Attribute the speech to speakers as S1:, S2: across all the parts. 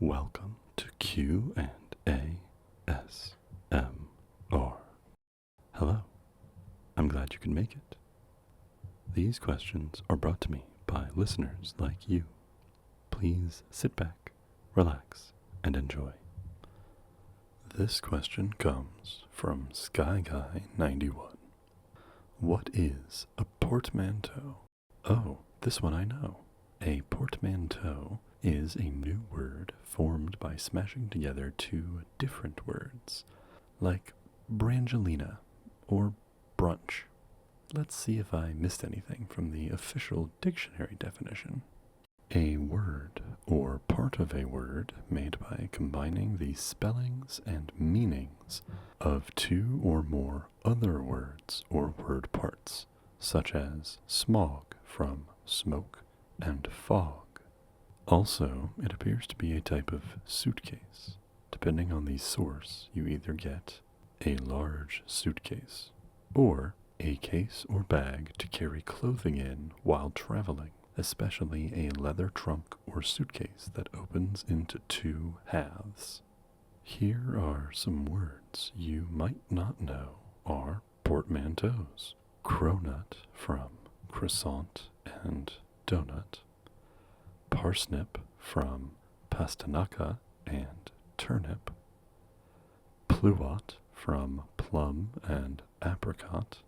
S1: Welcome to Q&ASMR. Hello, I'm glad you can make it. These questions are brought to me by listeners like you. Please sit back, relax, and enjoy. This question comes from SkyGuy91. What is a portmanteau? Oh, this one I know. A portmanteau is a new word formed by smashing together two different words, like Brangelina or brunch. Let's see if I missed anything from the official dictionary definition. A word or part of a word made by combining the spellings and meanings of two or more other words or word parts, such as smog from smoke and fog. Also, it appears to be a type of suitcase. Depending on the source, you either get a large suitcase or a case or bag to carry clothing in while traveling, especially a leather trunk or suitcase that opens into two halves. Here are some words you might not know are portmanteaus. Cronut from croissant and donut. Parsnip from pastanaca and turnip. Pluot from plum and apricot.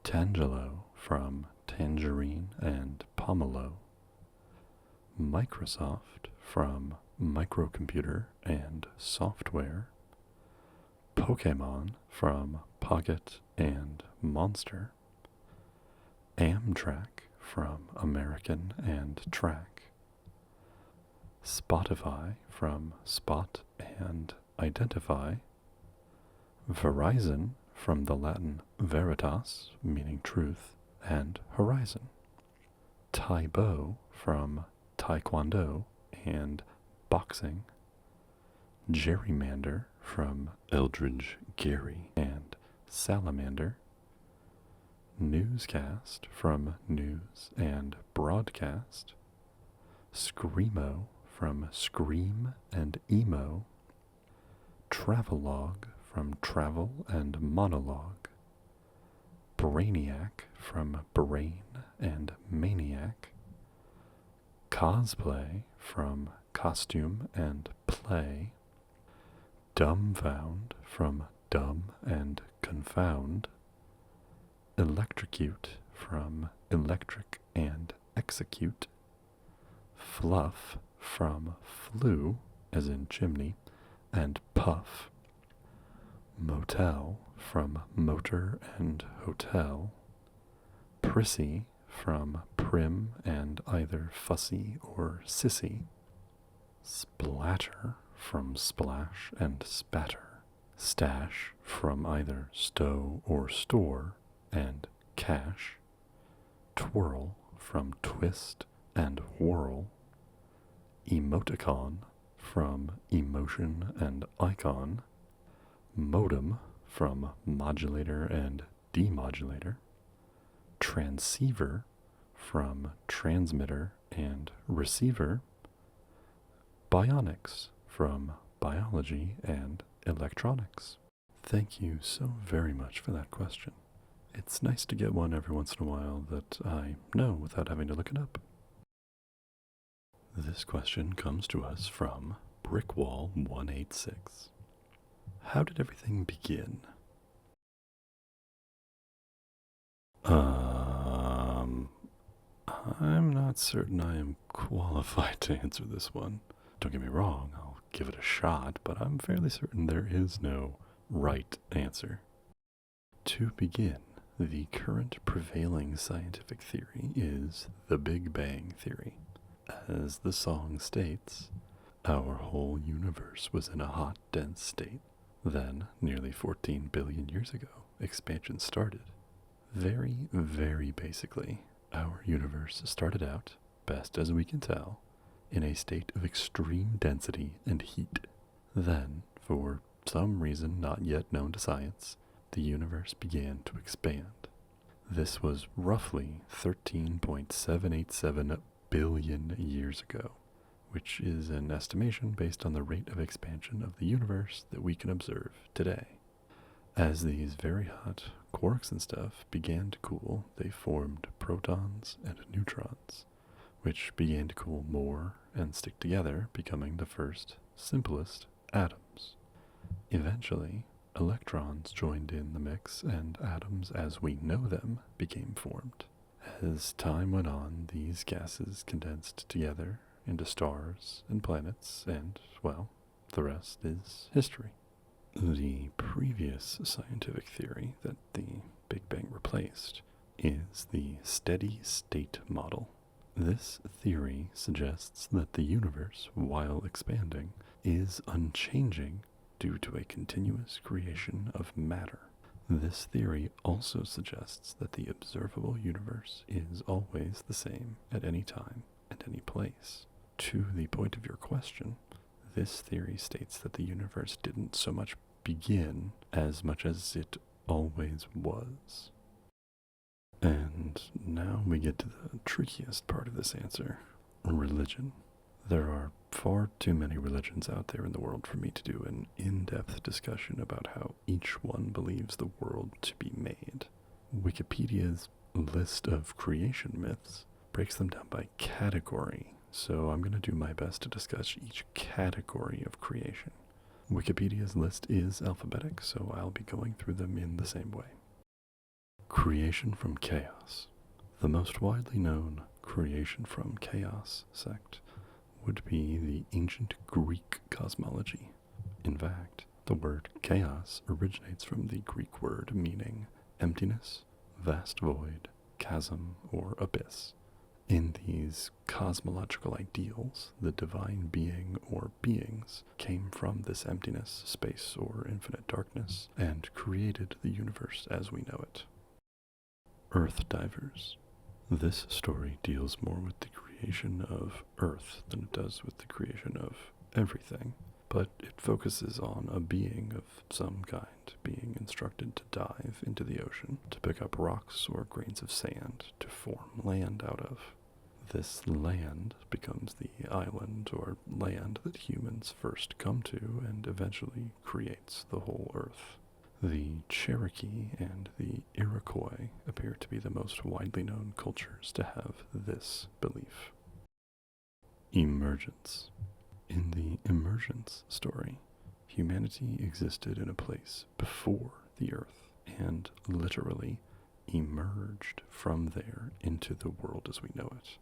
S1: Tangelo from tangerine and pomelo. Microsoft from microcomputer and software. Pokemon from Pocket and Monster. Amtrak from American and Track. Spotify from Spot and Identify. Verizon from the Latin veritas, meaning truth, and horizon. Taibo from taekwondo and boxing. Gerrymander from Eldridge Gary and salamander. Newscast from news and broadcast. Screamo from scream and emo. Travelogue from travel and monologue. Brainiac from brain and maniac. Cosplay from costume and play. Dumbfound from dumb and confound. Electrocute from electric and execute. Fluff from flu, as in chimney, and puff. Motel from motor and hotel. Prissy from prim and either fussy or sissy. Splatter from splash and spatter. Stash from either stow or store and cash. Twirl from twist and whirl. Emoticon from emotion and icon. Modem from modulator and demodulator. Transceiver from transmitter and receiver. Bionics from biology and electronics. Thank you so very much for that question. It's nice to get one every once in a while that I know without having to look it up. This question comes to us from Brickwall186. How did everything begin? I'm not certain I am qualified to answer this one. Don't get me wrong, I'll give it a shot, but I'm fairly certain there is no right answer. To begin, the current prevailing scientific theory is the Big Bang Theory. As the song states, our whole universe was in a hot, dense state. Then, nearly 14 billion years ago, expansion started. Very, very basically, our universe started out, best as we can tell, in a state of extreme density and heat. Then, for some reason not yet known to science, the universe began to expand. This was roughly 13.787 billion years ago, which is an estimation based on the rate of expansion of the universe that we can observe today. As these very hot quarks and stuff began to cool, they formed protons and neutrons, which began to cool more and stick together, becoming the first, simplest atoms. Eventually, electrons joined in the mix, and atoms as we know them became formed. As time went on, these gases condensed together into stars and planets, and, well, the rest is history. The previous scientific theory that the Big Bang replaced is the steady state model. This theory suggests that the universe, while expanding, is unchanging due to a continuous creation of matter. This theory also suggests that the observable universe is always the same at any time and any place. To the point of your question, this theory states that the universe didn't so much begin as much as it always was. And now we get to the trickiest part of this answer, religion. There are far too many religions out there in the world for me to do an in-depth discussion about how each one believes the world to be made. Wikipedia's list of creation myths breaks them down by category, so I'm going to do my best to discuss each category of creation. Wikipedia's list is alphabetic, so I'll be going through them in the same way. Creation from chaos. The most widely known creation from chaos sect would be the ancient Greek cosmology. In fact, the word chaos originates from the Greek word meaning emptiness, vast void, chasm, or abyss. In these cosmological ideals, the divine being or beings came from this emptiness, space, or infinite darkness, and created the universe as we know it. Earth divers. This story deals more with the creation of Earth than it does with the creation of everything, but it focuses on a being of some kind being instructed to dive into the ocean to pick up rocks or grains of sand to form land out of. This land becomes the island or land that humans first come to and eventually creates the whole Earth. The Cherokee and the Iroquois appear to be the most widely known cultures to have this belief. Emergence. In the emergence story, humanity existed in a place before the Earth and literally emerged from there into the world as we know it.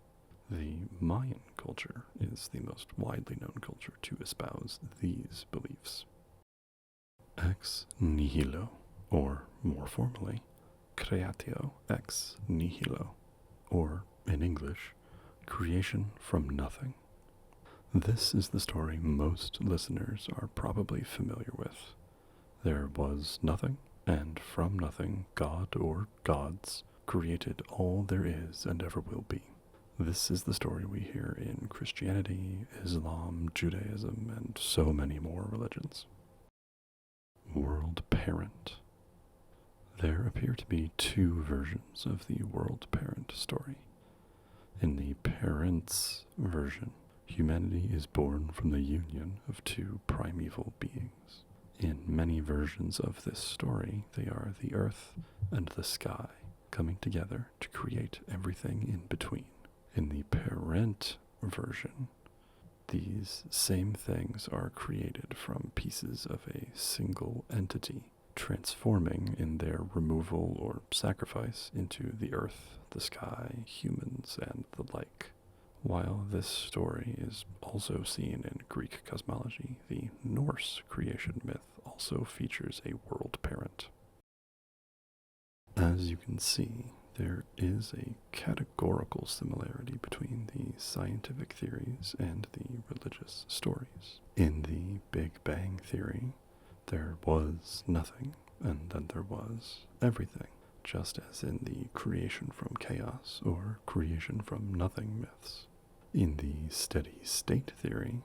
S1: The Mayan culture is the most widely known culture to espouse these beliefs. Ex nihilo, or more formally, creatio ex nihilo, or in English, creation from nothing. This is the story most listeners are probably familiar with. There was nothing, and from nothing, God or gods created all there is and ever will be. This is the story we hear in Christianity, Islam, Judaism, and so many more religions. World Parent. There appear to be two versions of the World Parent story. In the Parents version, humanity is born from the union of two primeval beings. In many versions of this story, they are the earth and the sky coming together to create everything in between. In the Parent version, these same things are created from pieces of a single entity, transforming in their removal or sacrifice into the earth, the sky, humans, and the like. While this story is also seen in Greek cosmology, the Norse creation myth also features a world parent. As you can see, there is a categorical similarity between the scientific theories and the religious stories. In the Big Bang theory, there was nothing, and then there was everything, just as in the creation from chaos or creation from nothing myths. In the steady state theory,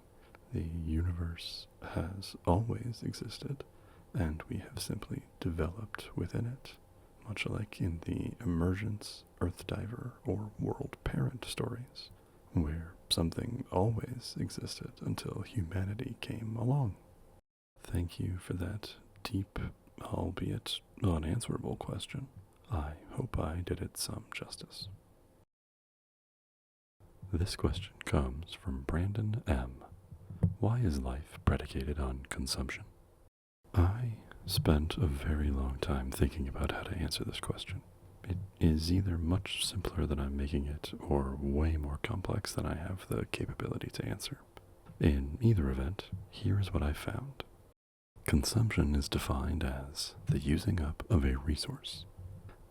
S1: the universe has always existed, and we have simply developed within it. Much like in the emergence, earth diver, or world parent stories, where something always existed until humanity came along? Thank you for that deep, albeit unanswerable question. I hope I did it some justice. This question comes from Brandon M. Why is life predicated on consumption? I spent a very long time thinking about how to answer this question. It is either much simpler than I'm making it, or way more complex than I have the capability to answer. In either event, here is what I found. Consumption is defined as the using up of a resource.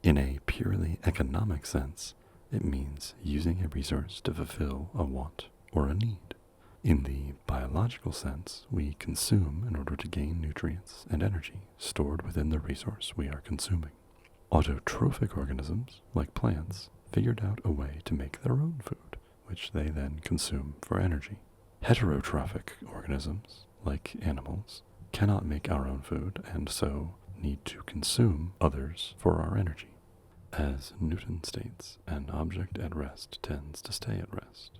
S1: In a purely economic sense, it means using a resource to fulfill a want or a need. In the biological sense, we consume in order to gain nutrients and energy stored within the resource we are consuming. Autotrophic organisms, like plants, figured out a way to make their own food, which they then consume for energy. Heterotrophic organisms, like animals, cannot make our own food and so need to consume others for our energy. As Newton states, an object at rest tends to stay at rest.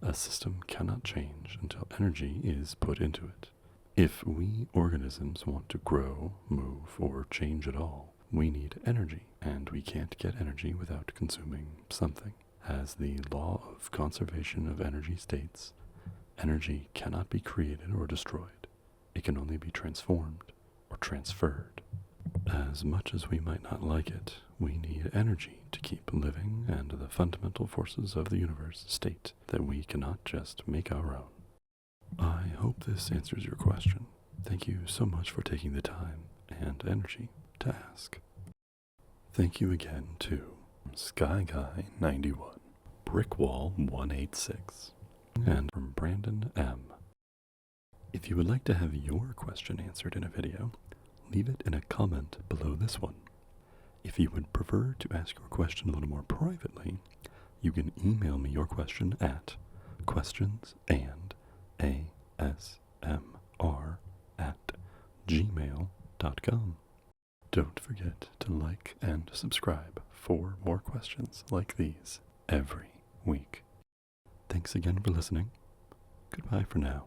S1: A system cannot change until energy is put into it. If we organisms want to grow, move, or change at all, we need energy, and we can't get energy without consuming something. As the law of conservation of energy states, energy cannot be created or destroyed. It can only be transformed or transferred. As much as we might not like it, we need energy to keep living, and the fundamental forces of the universe state that we cannot just make our own. I hope this answers your question. Thank you so much for taking the time and energy to ask. Thank you again to SkyGuy91, Brickwall186, and from Brandon M. If you would like to have your question answered in a video, leave it in a comment below this one. If you would prefer to ask your question a little more privately, you can email me your question at questionsandasmr@gmail.com. Don't forget to like and subscribe for more questions like these every week. Thanks again for listening. Goodbye for now.